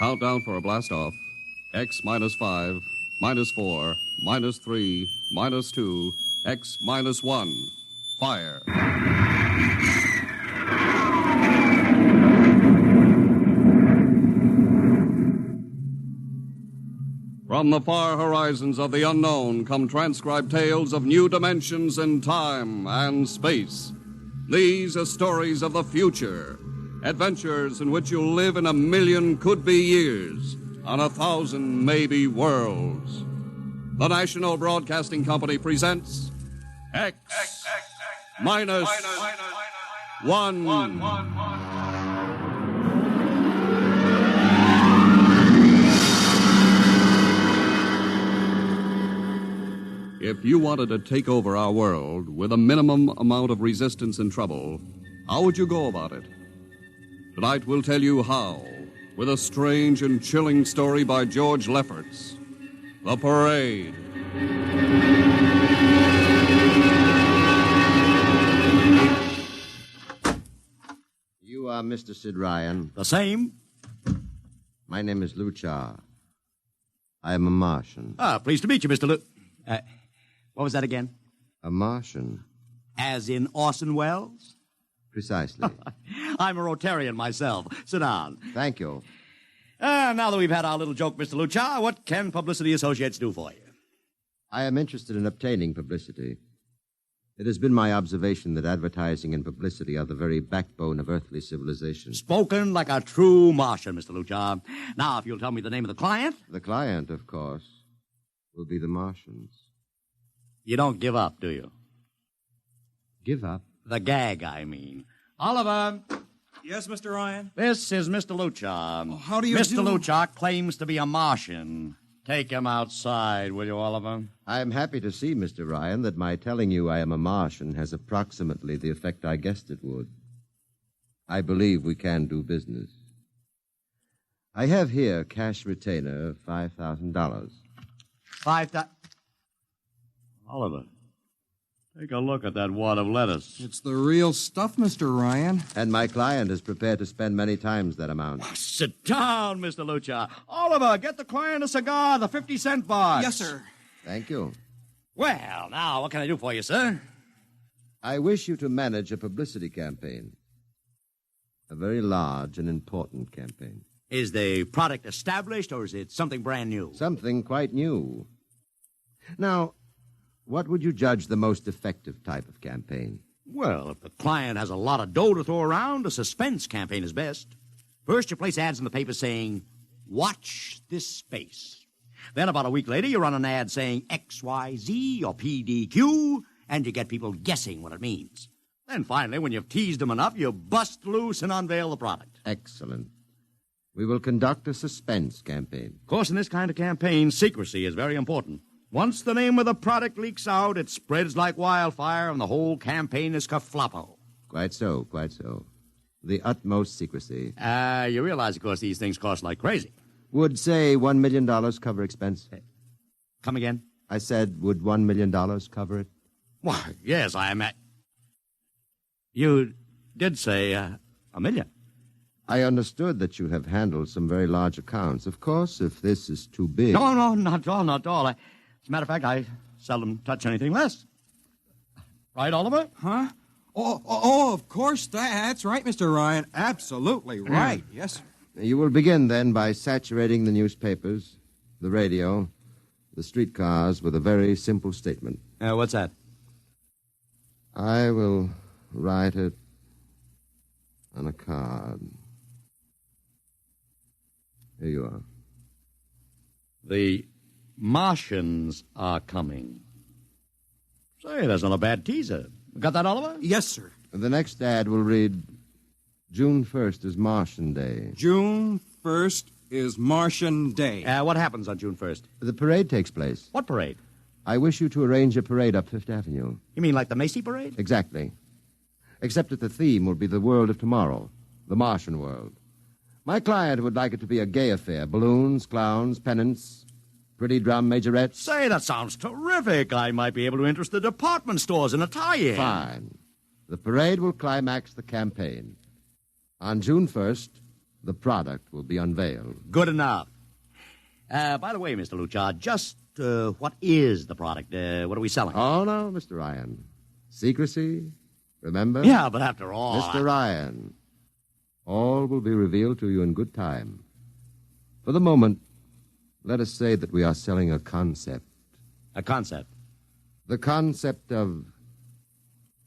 Countdown for a blast-off. X minus 5, minus 4, minus 3, minus 2, X minus 1. Fire. From the far horizons of the unknown come transcribed tales of new dimensions in time and space. These are stories of the future, adventures in which you'll live in 1,000,000 could-be years on 1,000 maybe worlds. The National Broadcasting Company presents X minus 1. If you wanted to take over our world with a minimum amount of resistance and trouble, how would you go about it? Tonight we'll tell you how, with a strange and chilling story by George Lefferts, The Parade. You are Mr. Sid Ryan. The same. My name is Luchar. I am a Martian. Pleased to meet you, Mr. What was that again? A Martian? As in Orson Welles? Precisely. I'm a Rotarian myself. Sit down. Thank you. Now that we've had our little joke, Mr. Luchar, what can Publicity Associates do for you? I am interested in obtaining publicity. It has been my observation that advertising and publicity are the very backbone of earthly civilization. Spoken like a true Martian, Mr. Luchar. Now, if you'll tell me the name of the client. The client, of course, will be the Martians. You don't give up, do you? Give up? The gag, I mean. Oliver. Yes, Mr. Ryan? This is Mr. Luchar. Oh, how do you Mr. do? Luchar claims to be a Martian. Take him outside, will you, Oliver? I am happy to see, Mr. Ryan, that my telling you I am a Martian has approximately the effect I guessed it would. I believe we can do business. I have here cash retainer of $5,000. Oliver, take a look at that wad of lettuce. It's the real stuff, Mr. Ryan. And my client is prepared to spend many times that amount. Sit down, Mr. Luchar. Oliver, get the client a cigar, the 50-cent box. Yes, sir. Thank you. Well, now, what can I do for you, sir? I wish you to manage a publicity campaign. A very large and important campaign. Is the product established, or is it something brand new? Something quite new. Now, what would you judge the most effective type of campaign? Well, if the client has a lot of dough to throw around, a suspense campaign is best. First, you place ads in the paper saying, "Watch this space." Then about a week later, you run an ad saying XYZ or PDQ, and you get people guessing what it means. Then finally, when you've teased them enough, you bust loose and unveil the product. Excellent. We will conduct a suspense campaign. Of course, in this kind of campaign, secrecy is very important. Once the name of the product leaks out, it spreads like wildfire, and the whole campaign is kerfloppo. Quite so, quite so. The utmost secrecy. You realize, of course, these things cost like crazy. Would, say, $1 million cover expense? Come again? I said, would $1 million cover it? Why, yes, I am at... You did say $1 million. I understood that you have handled some very large accounts. Of course, if this is too big... No, not at all, not at all. As a matter of fact, I seldom touch anything less. Right, Oliver? Huh? Oh, of course. That's right, Mr. Ryan. Absolutely right. Yes, sir. You will begin, then, by saturating the newspapers, the radio, the streetcars with a very simple statement. What's that? I will write it on a card. Here you are. The Martians are coming. Say, that's not a bad teaser. Got that, Oliver? Yes, sir. The next ad will read, June 1st is Martian Day. June 1st is Martian Day. What happens on June 1st? The parade takes place. What parade? I wish you to arrange a parade up Fifth Avenue. You mean like the Macy Parade? Exactly. Except that the theme will be the world of tomorrow, the Martian world. My client would like it to be a gay affair. Balloons, clowns, pennants, pretty drum majorettes. Say, that sounds terrific. I might be able to interest the department stores in a tie-in. Fine. The parade will climax the campaign. On June 1st, the product will be unveiled. Good enough. By the way, Mr. Luchard, just what is the product? What are we selling? Oh, no, Mr. Ryan. Secrecy, remember? Yeah, but after all... Mr. Ryan, all will be revealed to you in good time. For the moment, let us say that we are selling a concept. A concept? The concept of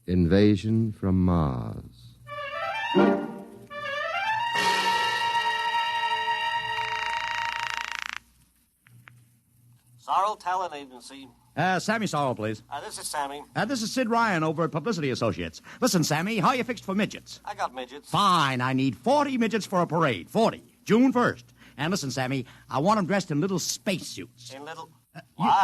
invasion from Mars. Sorrel Talent Agency. Sammy Sorrell, please. This is Sammy. This is Sid Ryan over at Publicity Associates. Listen, Sammy, how you fixed for midgets? I got midgets. Fine, I need 40 midgets for a parade. 40. June 1st. And listen, Sammy, I want them dressed in little spacesuits. In little...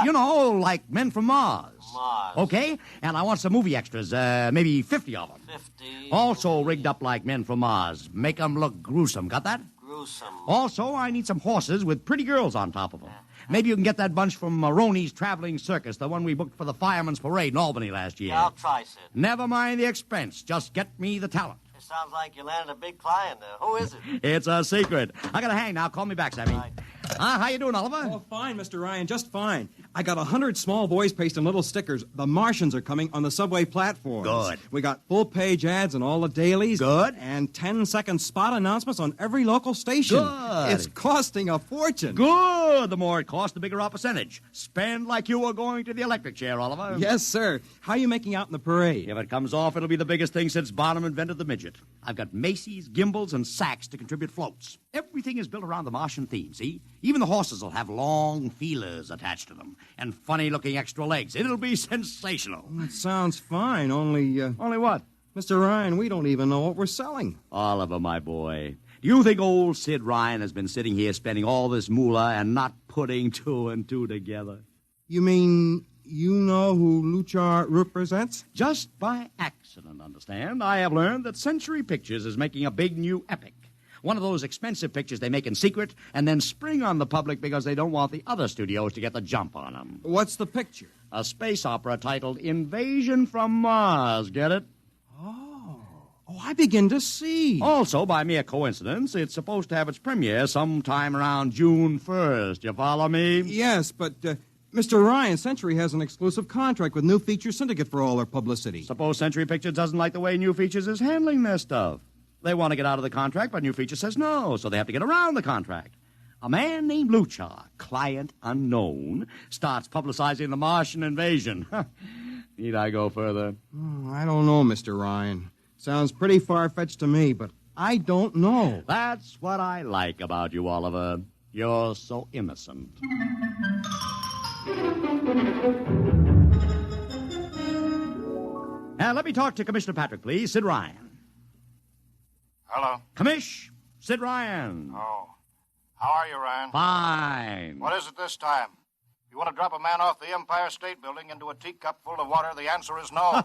You know, like men from Mars. Mars. Okay? And I want some movie extras, maybe 50 of them. 50. Also rigged up like men from Mars. Make them look gruesome. Got that? Gruesome. Also, I need some horses with pretty girls on top of them. Maybe you can get that bunch from Maroney's Traveling Circus, the one we booked for the Fireman's Parade in Albany last year. Yeah, I'll try, Sid. Never mind the expense. Just get me the talent. It sounds like you landed a big client there. Who is it? It's a secret. I gotta hang now. Call me back, Sammy. Right. How you doing, Oliver? Oh, fine, Mr. Ryan, just fine. I got 100 small boys pasting little stickers. The Martians are coming on the subway platforms. Good. We got full-page ads in all the dailies. Good. And 10-second spot announcements on every local station. Good. It's costing a fortune. Good. The more it costs, the bigger our percentage. Spend like you were going to the electric chair, Oliver. Yes, sir. How are you making out in the parade? If it comes off, it'll be the biggest thing since Barnum invented the midget. I've got Macy's, gimbals, and sacks to contribute floats. Everything is built around the Martian theme, see? Even the horses will have long feelers attached to them and funny-looking extra legs. It'll be sensational. That sounds fine, only... Only what? Mr. Ryan, we don't even know what we're selling. Oliver, my boy, do you think old Sid Ryan has been sitting here spending all this moolah and not putting two and two together? You mean you know who Luchar represents? Just by accident, understand? I have learned that Century Pictures is making a big new epic. One of those expensive pictures they make in secret and then spring on the public because they don't want the other studios to get the jump on them. What's the picture? A space opera titled Invasion from Mars, get it? Oh, I begin to see. Also, by mere coincidence, it's supposed to have its premiere sometime around June 1st. You follow me? Yes, but Mr. Ryan, Century has an exclusive contract with New Feature Syndicate for all their publicity. Suppose Century Pictures doesn't like the way New Features is handling their stuff. They want to get out of the contract, but New Feature says no, so they have to get around the contract. A man named Luchar, client unknown, starts publicizing the Martian invasion. Need I go further? I don't know, Mr. Ryan. Sounds pretty far-fetched to me, but I don't know. That's what I like about you, Oliver. You're so innocent. Now, let me talk to Commissioner Patrick, please. Sid Ryan. Hello. Commish, Sid Ryan. Oh. How are you, Ryan? Fine. What is it this time? You want to drop a man off the Empire State Building into a teacup full of water? The answer is no.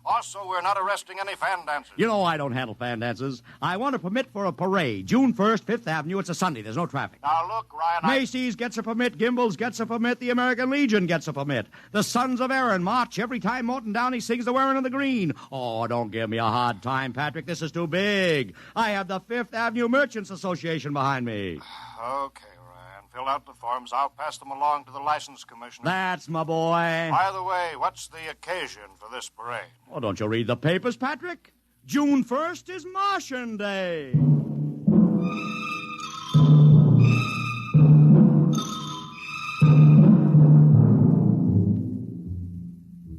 Also, we're not arresting any fan dancers. You know I don't handle fan dances. I want a permit for a parade. June 1st, 5th Avenue. It's a Sunday. There's no traffic. Now, look, Ryan, Macy's gets a permit. Gimbals gets a permit. The American Legion gets a permit. The Sons of Erin march every time Morton Downey sings the Wearing of the Green. Oh, don't give me a hard time, Patrick. This is too big. I have the 5th Avenue Merchants Association behind me. Okay, Ryan. Fill out the forms. I'll pass them along to the license commissioner. That's my boy. By the way, what's the occasion for this parade? Oh, don't you read the papers, Patrick? June 1st is Martian Day.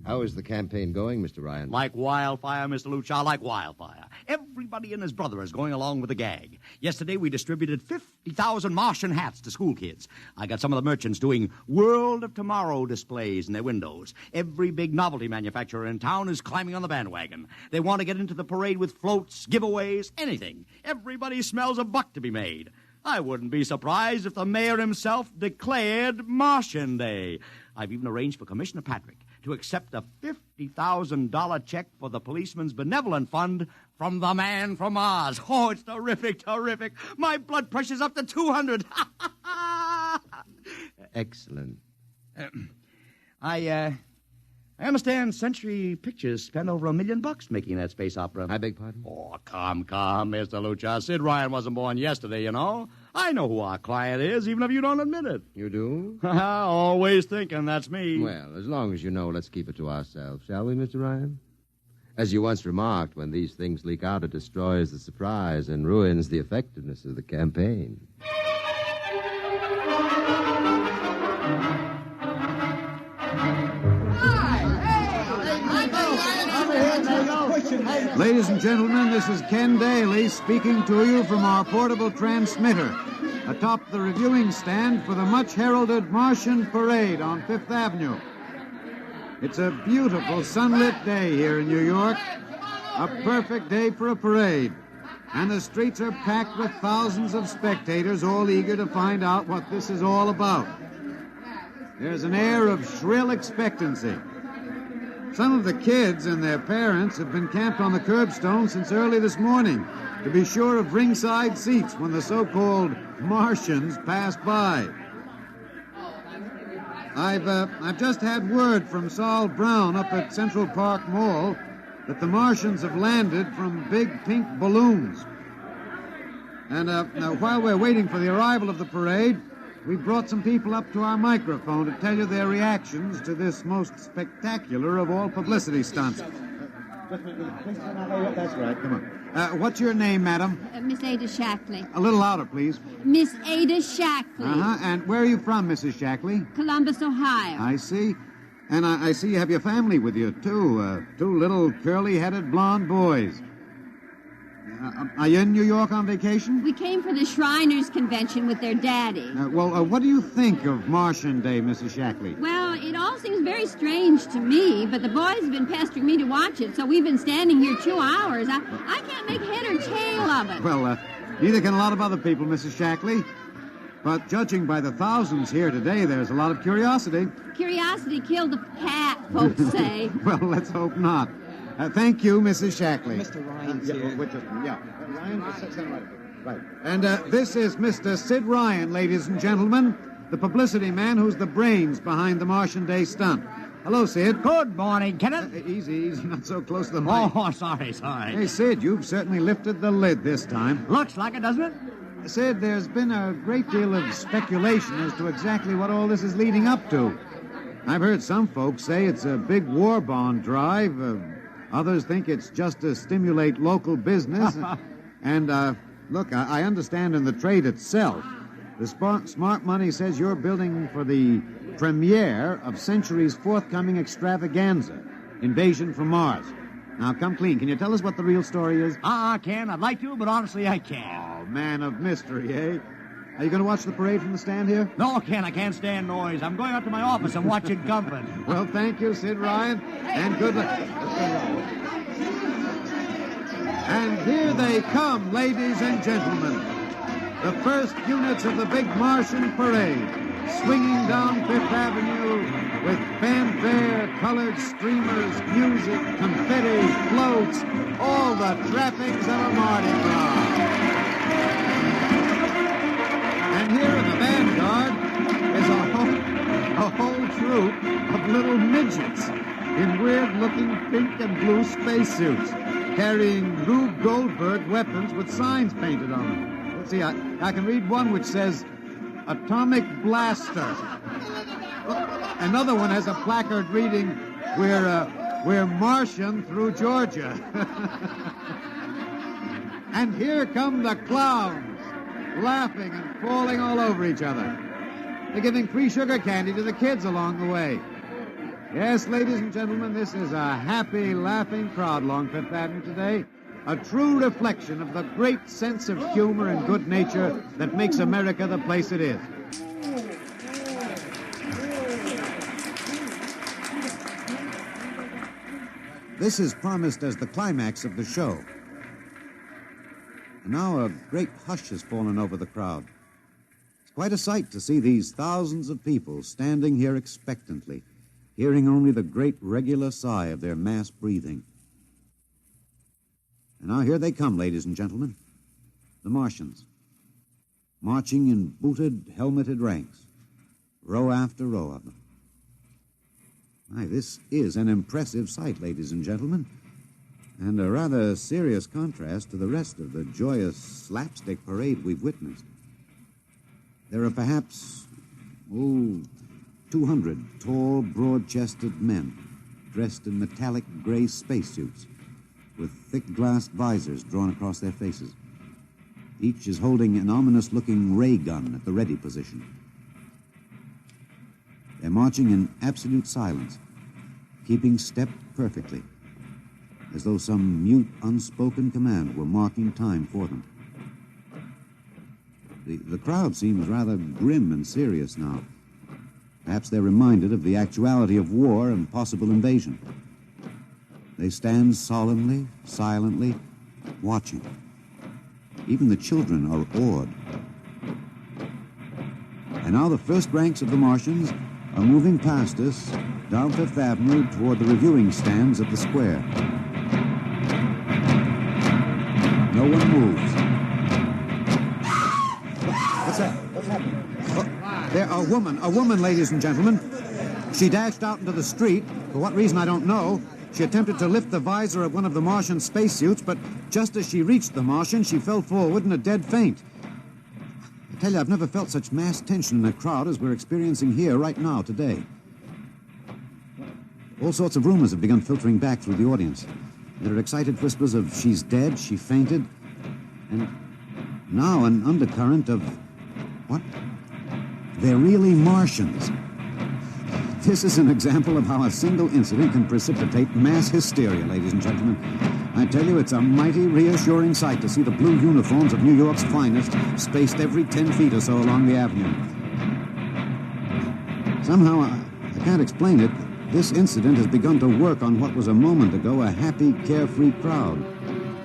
How is the campaign going, Mr. Ryan? Like wildfire, Mr. Luchar, like wildfire. Everybody and his brother is going along with the gag. Yesterday, we distributed 50,000 Martian hats to school kids. I got some of the merchants doing World of Tomorrow displays in their windows. Every big novelty manufacturer in town is climbing on the bandwagon. They want to get into the parade with floats, giveaways, anything. Everybody smells a buck to be made. I wouldn't be surprised if the mayor himself declared Martian Day. I've even arranged for Commissioner Patrick to accept a $50,000 check for the Policeman's Benevolent Fund from the man from Mars. Oh, it's terrific, terrific. My blood pressure's up to 200. Excellent. I understand Century Pictures spent over $1 million making that space opera. I beg pardon? Oh, come, Mr. Lucha. Sid Ryan wasn't born yesterday, you know. I know who our client is, even if you don't admit it. You do? Always thinking that's me. Well, as long as you know, let's keep it to ourselves, shall we, Mr. Ryan? As you once remarked, when these things leak out, it destroys the surprise and ruins the effectiveness of the campaign. Ladies and gentlemen, this is Ken Daly speaking to you from our portable transmitter atop the reviewing stand for the much-heralded Martian Parade on Fifth Avenue. It's a beautiful sunlit day here in New York, a perfect day for a parade, and the streets are packed with thousands of spectators all eager to find out what this is all about. There's an air of shrill expectancy. Some of the kids and their parents have been camped on the curbstone since early this morning to be sure of ringside seats when the so-called Martians pass by. I've just had word from Saul Brown up at Central Park Mall that the Martians have landed from big pink balloons. And now, while we're waiting for the arrival of the parade, we brought some people up to our microphone to tell you their reactions to this most spectacular of all publicity stunts. That's right, come on. What's your name, madam? Miss Ada Shackley. A little louder, please. Miss Ada Shackley. Uh-huh, and where are you from, Mrs. Shackley? Columbus, Ohio. I see. And I see you have your family with you, too. Two little curly-headed blonde boys. Are you in New York on vacation? We came for the Shriners Convention with their daddy. What do you think of Martian Day, Mrs. Shackley? Well, it all seems very strange to me, but the boys have been pestering me to watch it, so we've been standing here 2 hours. I can't make head or tail of it. Well, neither can a lot of other people, Mrs. Shackley. But judging by the thousands here today, there's a lot of curiosity. Curiosity killed the cat, folks say. Well, let's hope not. Thank you, Mrs. Shackley. Mr. Ryan's here. Ryan, right. And this is Mr. Sid Ryan, ladies and gentlemen, the publicity man who's the brains behind the Martian Day stunt. Hello, Sid. Good morning, Kenneth. Easy, not so close to the mic. Oh, sorry. Hey, Sid, you've certainly lifted the lid this time. Looks like it, doesn't it? Sid, there's been a great deal of speculation as to exactly what all this is leading up to. I've heard some folks say it's a big war bond drive. Others think it's just to stimulate local business. And, look, I understand in the trade itself, the smart money says you're building for the premiere of Century's forthcoming extravaganza, Invasion from Mars. Now, come clean. Can you tell us what the real story is? Ken, I'd like to, but honestly, I can't. Oh, man of mystery, eh? Are you going to watch the parade from the stand here? No, Ken, I can't stand noise. I'm going up to my office and watching company. Well, thank you, Sid Ryan, and good luck. And here they come, ladies and gentlemen. The first units of the big Martian parade, swinging down Fifth Avenue with fanfare, colored streamers, music, confetti, floats, all the trappings of a Mardi Gras. And here in the vanguard is a whole troop of little midgets in weird-looking pink and blue spacesuits, carrying Rube Goldberg weapons with signs painted on them. Let's see, I can read one which says, Atomic Blaster. Another one has a placard reading, We're Martian through Georgia. And here come the clowns, laughing and falling all over each other. They're giving free sugar candy to the kids along the way. Yes, ladies and gentlemen, this is a happy, laughing crowd along Fifth Avenue today. A true reflection of the great sense of humor and good nature that makes America the place it is. This is promised as the climax of the show. And now a great hush has fallen over the crowd. It's quite a sight to see these thousands of people standing here expectantly, hearing only the great regular sigh of their mass breathing. And now here they come, ladies and gentlemen, the Martians, marching in booted, helmeted ranks, row after row of them. Aye, this is an impressive sight, ladies and gentlemen, and a rather serious contrast to the rest of the joyous slapstick parade we've witnessed. There are perhaps, 200 tall, broad-chested men dressed in metallic gray spacesuits with thick glass visors drawn across their faces. Each is holding an ominous-looking ray gun at the ready position. They're marching in absolute silence, keeping step perfectly, as though some mute, unspoken command were marking time for them. The crowd seems rather grim and serious now. Perhaps they're reminded of the actuality of war and possible invasion. They stand solemnly, silently, watching. Even the children are awed. And now the first ranks of the Martians are moving past us down Fifth Avenue toward the reviewing stands at the square. No one moves. What's that? What's happening? There, a woman, ladies and gentlemen. She dashed out into the street. For what reason, I don't know. She attempted to lift the visor of one of the Martian spacesuits, but just as she reached the Martian, she fell forward in a dead faint. I tell you, I've never felt such mass tension in a crowd as we're experiencing here right now, today. All sorts of rumors have begun filtering back through the audience. There are excited whispers of she's dead, she fainted, and now an undercurrent of, what? They're really Martians. This is an example of how a single incident can precipitate mass hysteria, ladies and gentlemen. I tell you, it's a mighty reassuring sight to see the blue uniforms of New York's finest spaced every 10 feet or so along the avenue. Somehow, I can't explain it, this incident has begun to work on what was a moment ago a happy, carefree crowd,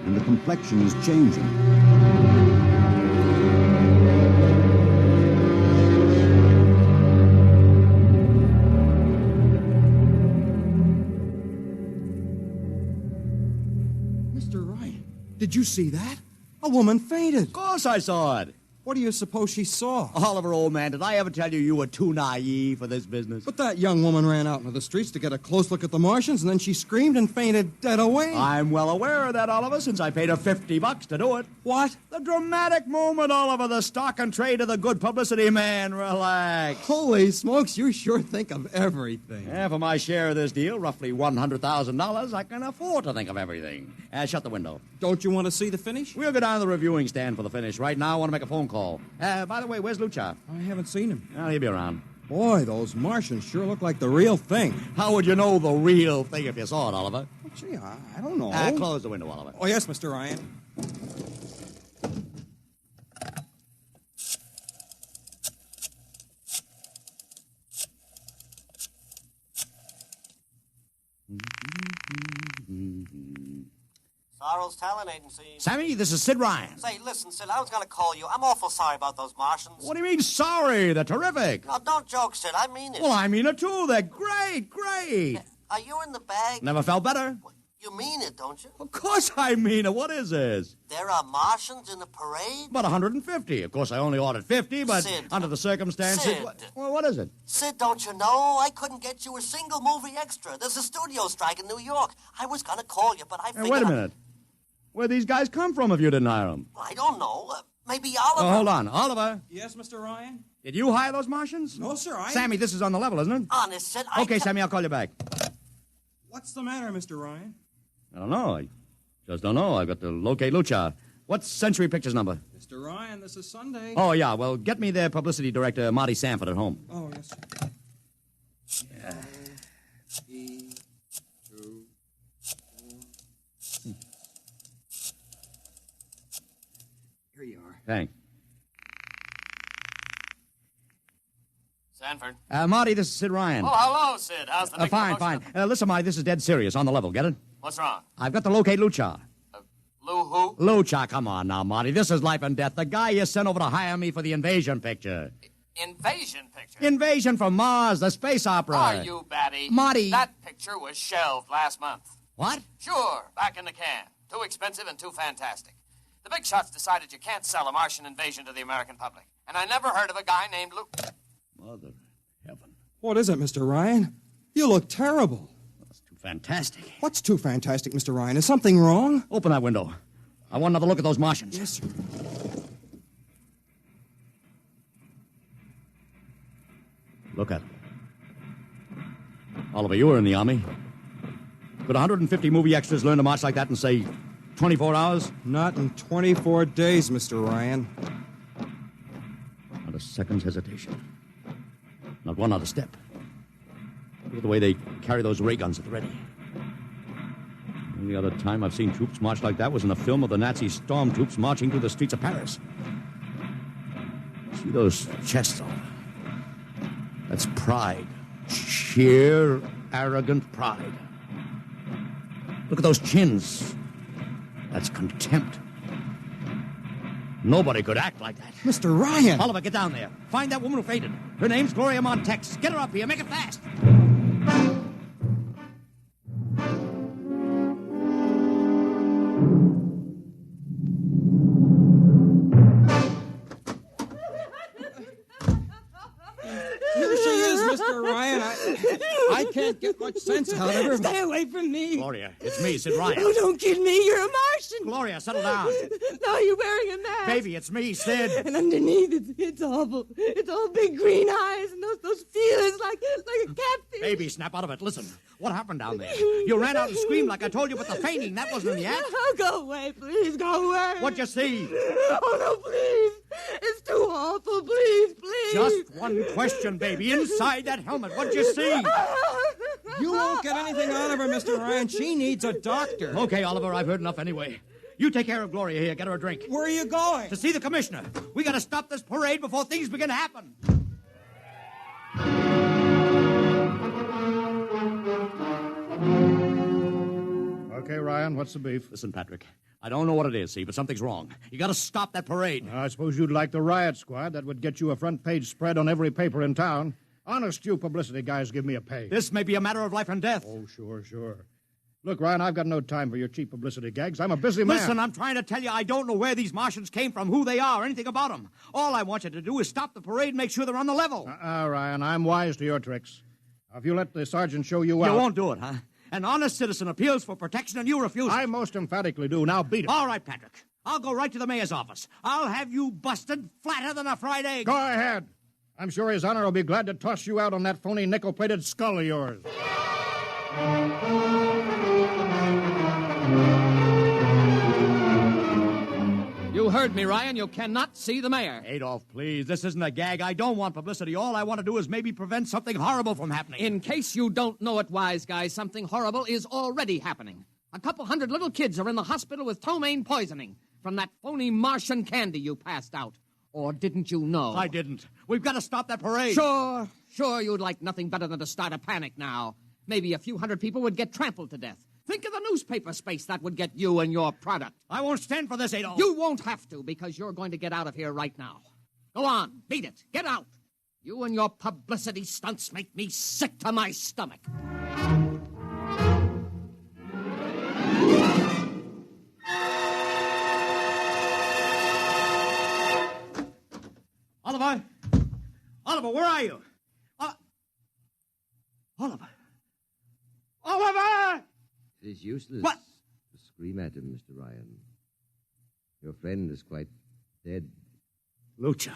and the complexion is changing. Did you see that? A woman fainted. Of course I saw it. What do you suppose she saw? Oliver, old man, did I ever tell you you were too naive for this business? But that young woman ran out into the streets to get a close look at the Martians, and then she screamed and fainted dead away. I'm well aware of that, Oliver, since I paid her $50 to do it. What? The dramatic moment, Oliver, the stock and trade of the good publicity, man. Relax. Holy smokes, you sure think of everything. Yeah, for my share of this deal, roughly $100,000, I can afford to think of everything. Shut the window. Don't you want to see the finish? We'll go down to the reviewing stand for the finish. Right now, I want to make a phone call. By the way, where's Lucha? I haven't seen him. Well, he'll be around. Boy, those Martians sure look like the real thing. How would you know the real thing if you saw it, Oliver? Well, gee, I don't know. Close the window, Oliver. Oh, yes, Mr. Ryan. Sorrel's Talent Agency. Sammy, this is Sid Ryan. Say, listen, Sid, I was going to call you. I'm awful sorry about those Martians. What do you mean, sorry? They're terrific. No, don't joke, Sid. I mean it. Well, I mean it, too. They're great, great. Are you in the bag? Never felt better. You mean it, don't you? Of course I mean it. What is this? There are Martians in the parade? About 150. Of course, I only ordered 50, but Sid. under the circumstances... Sid. Well, what is it? Sid, don't you know? I couldn't get you a single movie extra. There's a studio strike in New York. I was going to call you, but I figured... Wait a minute. Where'd these guys come from if you didn't hire them? I don't know. Maybe Oliver... Oh, hold on. Oliver? Yes, Mr. Ryan? Did you hire those Martians? No, sir, Sammy, this is on the level, isn't it? Honest, Sid, Okay, Sammy, I'll call you back. What's the matter, Mr. Ryan? I don't know. I just don't know. I've got to locate Lucha. What's Century Pictures number? Mr. Ryan, this is Sunday. Oh, yeah. Well, get me their publicity director, Marty Sanford, at home. Oh, yes, sir. Yeah. 3, 2, 4. Here you are. Thanks. Sanford. Marty, this is Sid Ryan. Oh, hello, Sid. How's the big Fine, promotion? fine. Listen, Marty, this is dead serious. On the level, get it? What's wrong? I've got to locate Lucha. Lou who? Lucha, come on now, Marty. This is life and death. The guy you sent over to hire me for the invasion picture. Invasion picture? Invasion from Mars, the space opera. Are you batty? Marty. That picture was shelved last month. What? Sure, back in the can. Too expensive and too fantastic. The big shots decided you can't sell a Martian invasion to the American public. And I never heard of a guy named Lou... Mother heaven. What is it, Mr. Ryan? You look terrible. That's too fantastic. What's too fantastic, Mr. Ryan? Is something wrong? Open that window. I want another look at those Martians. Yes, sir. Look at them. Oliver, you were in the Army. Could 150 movie extras learn to march like that in, say, 24 hours? Not in 24 days, Mr. Ryan. Not a second's hesitation. Not one other step. Look at the way they carry those ray guns at the ready. The only other time I've seen troops march like that was in a film of the Nazi stormtroops marching through the streets of Paris. See those chests, Oliver? That's pride. Sheer, arrogant pride. Look at those chins. That's contempt. Nobody could act like that. Mr. Ryan! Oliver, get down there. Find that woman who fainted. Her name's Gloria Montex. Get her up here. Make it fast. Here she is, Mr. Ryan. I can't get much sense out of her. Stay away from me. Gloria, it's me, Sid Ryan. Oh, don't kid me. You're a Martian. Gloria, settle down. No, you're wearing a mask. Baby, it's me, Sid. And underneath, it's awful. It's all big green eyes and those feelers like a catfish. Baby, snap out of it. Listen, what happened down there? You ran out and screamed like I told you, but the fainting, that wasn't in the act. Oh, go away, please. Go away. What'd you see? Oh, no, please. It's too awful. Please, please. Just one question, baby. Inside that helmet, what'd you see? You won't get anything out of her, Mr. Ryan. She needs a doctor. Okay, Oliver, I've heard enough anyway. You take care of Gloria here. Get her a drink. Where are you going? To see the commissioner. We gotta stop this parade before things begin to happen. Okay, Ryan, what's the beef? Listen, Patrick, I don't know what it is, see, but something's wrong. You gotta stop that parade. I suppose you'd like the riot squad. That would get you a front-page spread on every paper in town. Honest, you publicity guys give me a pay. This may be a matter of life and death. Oh, sure. Look, Ryan, I've got no time for your cheap publicity gags. I'm a busy man. Listen, I'm trying to tell you I don't know where these Martians came from, who they are, anything about them. All I want you to do is stop the parade and make sure they're on the level. Ryan, I'm wise to your tricks. Now, if you let the sergeant show you out... You won't do it, huh? An honest citizen appeals for protection and you refuse it. I most emphatically do. Now beat it. All right, Patrick. I'll go right to the mayor's office. I'll have you busted flatter than a fried egg. Go ahead. I'm sure his honor will be glad to toss you out on that phony nickel-plated skull of yours. You heard me, Ryan. You cannot see the mayor. Adolf, please. This isn't a gag. I don't want publicity. All I want to do is maybe prevent something horrible from happening. In case you don't know it, wise guy, something horrible is already happening. A couple hundred little kids are in the hospital with ptomaine poisoning from that phony Martian candy you passed out. Or didn't you know? I didn't. We've got to stop that parade. Sure, you'd like nothing better than to start a panic now. Maybe a few hundred people would get trampled to death. Think of the newspaper space that would get you and your product. I won't stand for this, Adolf. You won't have to, because you're going to get out of here right now. Go on, beat it. Get out. You and your publicity stunts make me sick to my stomach. Oliver! Oliver, where are you? Oliver! Oliver! It is useless What? to scream at him, Mr. Ryan. Your friend is quite dead. Lucha.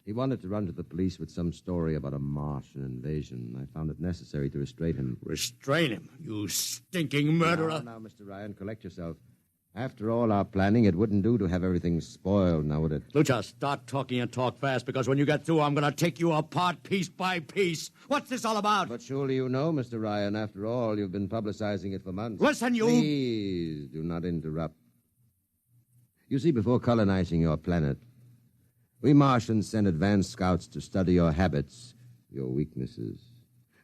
He wanted to run to the police with some story about a Martian invasion. I found it necessary to restrain him. Restrain him, you stinking murderer. Now, Mr. Ryan, collect yourself. After all our planning, it wouldn't do to have everything spoiled, now would it? Lucha, start talking and talk fast, because when you get through, I'm going to take you apart piece by piece. What's this all about? But surely you know, Mr. Ryan, after all, you've been publicizing it for months. Listen, you... Please, do not interrupt. You see, before colonizing your planet, we Martians sent advanced scouts to study your habits, your weaknesses.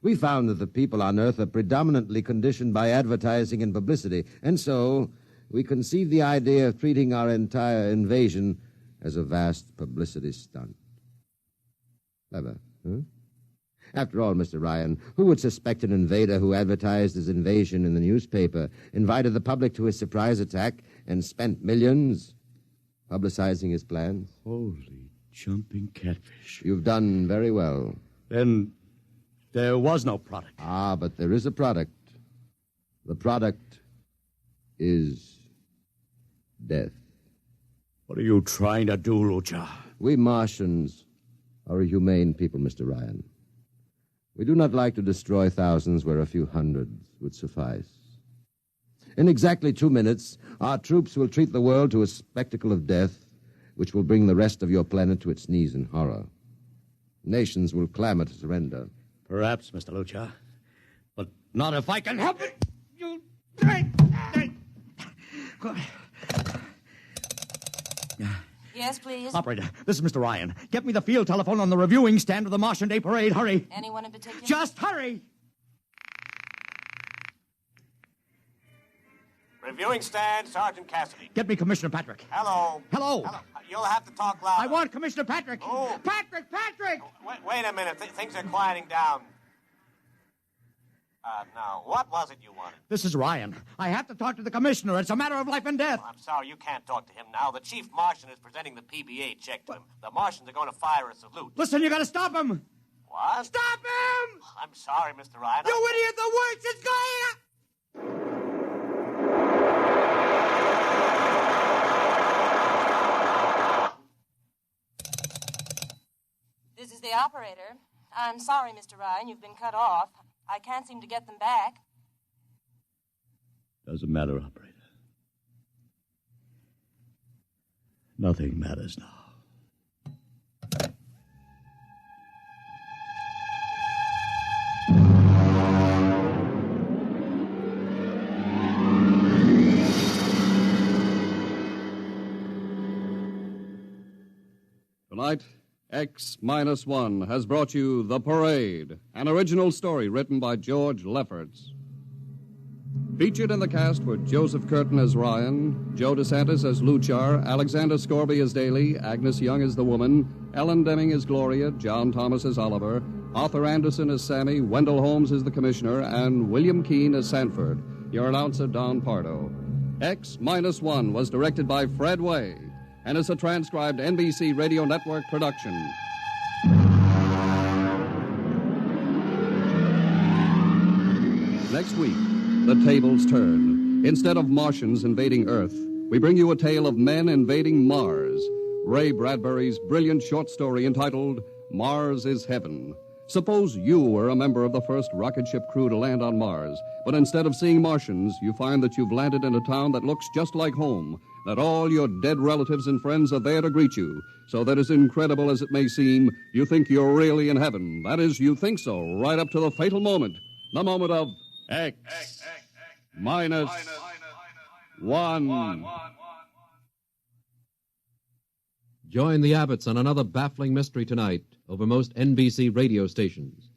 We found that the people on Earth are predominantly conditioned by advertising and publicity, and so we conceived the idea of treating our entire invasion as a vast publicity stunt. Clever, huh? After all, Mr. Ryan, who would suspect an invader who advertised his invasion in the newspaper, invited the public to his surprise attack, and spent millions publicizing his plans? Holy jumping catfish. You've done very well. Then There was no product. Ah, but there is a product. The product is death. What are you trying to do, Lucha? We Martians are a humane people, Mr. Ryan. We do not like to destroy thousands where a few hundreds would suffice. In exactly 2 minutes, our troops will treat the world to a spectacle of death, which will bring the rest of your planet to its knees in horror. Nations will clamor to surrender. Perhaps, Mr. Lucha, but not if I can help it. You... Yes, please. Operator, this is Mr. Ryan. Get me the field telephone on the reviewing stand of the Martian Day Parade. Hurry. Anyone in particular? Just hurry. Reviewing stand, Sergeant Cassidy. Get me Commissioner Patrick. Hello. Hello. Hello. You'll have to talk louder. I want Commissioner Patrick. Oh. Patrick! Wait a minute. Things are quieting down. Now, what was it you wanted? This is Ryan. I have to talk to the commissioner. It's a matter of life and death. I'm sorry, you can't talk to him now. The chief Martian is presenting the PBA check to him. The Martians are going to fire a salute. Listen, you got to stop him. What? Stop him! I'm sorry, Mr. Ryan. You idiot! The worst is going. This is the operator. I'm sorry, Mr. Ryan. You've been cut off. I can't seem to get them back. Doesn't matter, operator. Nothing matters now. Tonight, X-1 has brought you The Parade, an original story written by George Lefferts. Featured in the cast were Joseph Curtin as Ryan, Joe DeSantis as Luchar, Alexander Scorby as Daly, Agnes Young as the woman, Ellen Deming as Gloria, John Thomas as Oliver, Arthur Anderson as Sammy, Wendell Holmes as the Commissioner, and William Keene as Sanford. Your announcer, Don Pardo. X-1 was directed by Fred Way and is a transcribed NBC Radio Network production. Next week, the tables turn. Instead of Martians invading Earth, we bring you a tale of men invading Mars. Ray Bradbury's brilliant short story entitled Mars is Heaven. Suppose you were a member of the first rocket ship crew to land on Mars, but instead of seeing Martians, you find that you've landed in a town that looks just like home, that all your dead relatives and friends are there to greet you, so that as incredible as it may seem, you think you're really in heaven. That is, you think so, right up to the fatal moment, the moment of X-1. Join the Abbotts on another baffling mystery tonight over most NBC radio stations.